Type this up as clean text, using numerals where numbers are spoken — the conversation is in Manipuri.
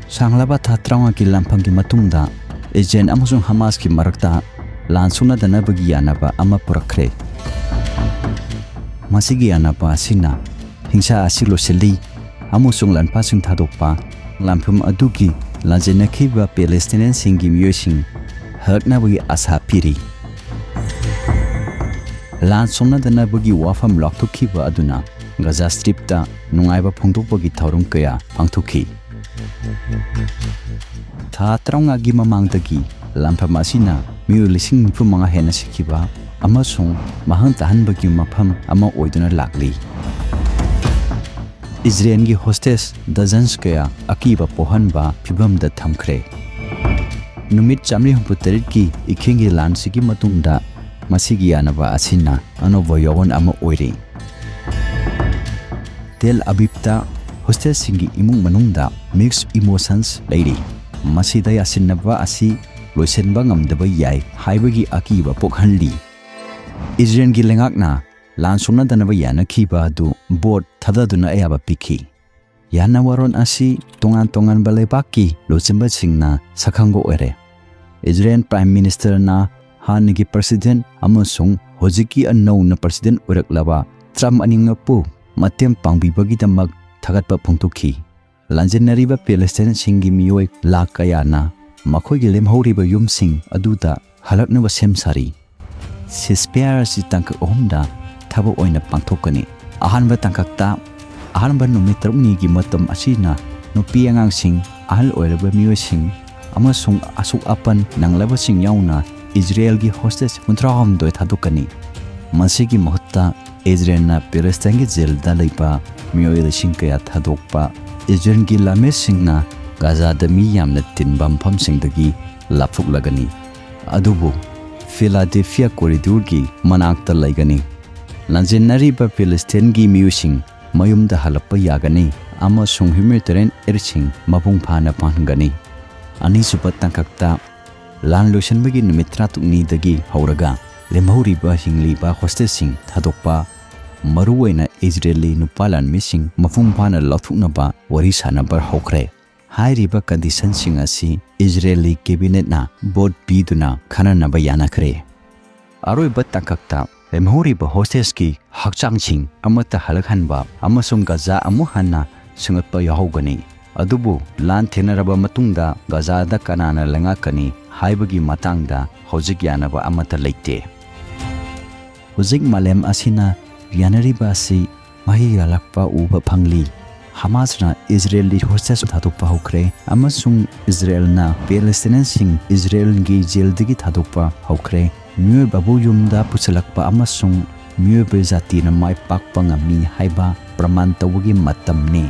Sanglaba tha 30 ki lamphangi matungda Israel amasung Hamas ki marakta lan sunnadanabagi yanaba ama purakre. Masigi yanaba asina hingsa asilo sili amusung lanpasung thadokpa lamphum adugi lanjenakhiba Palestinian singi miyosing haknabagi asa piri. Lan sunnadanabagi wafam loktukhiba aduna Gaza Strip ta nungaiba phongdokpagi thaurum kaya pangthokhi. Tha 30 gi mamangdagi lampham asina miyo 15,000 hena sikhiba amasung mahang tahanbagi mafam ama oiduna lakli. Israel gi hostage dozens kaya akiba pohanba phibamda thamkhre. Numit 168 ki ikhingi lansigi matungda masigi yanaba asina anobo yogon ama oiri. Tel Avivta hostage singi imung manungda mixed emotions leiri. Masida yasinaba asi loisenba ngamdaba yai haibagi akiba pokhanli. Israel gi lengakna lansungna danaba yana khiba adu board thadaduna ayaba pikhi. Yana waron asi tongan balebaki loisenba singna sakhango ere. Israel Prime Minister na hanigi President amasung hojiki annou na President uraklaba Trump aningapu matem pangbibagi damak thagatpa phongtokhi. Lanjenariba Palestinian singi miyoi lakh kayana makhoi gi lemhoriba yumsing aduda halaknaba semsari. CEASEFIRE si tangkak ohumda thabo oina pangthokani. Ahanba tangkakta ahanba numit 3 gi matam asina nupi angangsing ahal oiraba miyoising amasung asuk apan nanglaba sing yauna Israel gi hostage 32 thadokani. Masigi mahutta Israel na Palestine gi jail da leipa miyoi lesing kaya thadokpa Israel gi lame singna Gaza da mi yamna tinbam phamsingdagi laphuklagani. Adubu Philadelphia corridor gi manakta laigani. Lanjenariba Palestine gi miyusing mayumda halappa yagani amasung humanitarian aid mapung phana panggani. Ani supa tangkakta lan loisenbagi numit 30 dagi hauraga lemhoriba hingliba hostage sing thadokpa maruwaina Israeli nupalan missing mafung phana lathuknaba wari sanabar hokre. Hairiba condition sing asi Israeli cabinet na board biduna khananaba yanakre. Aroiba tangkakta lemhoriba hostage ki hakchang sing amata halakhanba amasung Gaza amu hanna sungatpa yahogani. Adubu lan thenaraba matungda Gaza da kanana lengakani haibagi matangda hojik yanaba amata leite. Hojik malem asina yanariba si mahi yalakpa uba phangli. Hamas na Israeli hostage thadokpa hokre amasung Israel na Palestinian sing Israel gi jail digi thadokpa hokre. Myoy babu yumda pusalakpa amasung myoy bezati na mai pakpa ngami haiba praman tawagi matamni.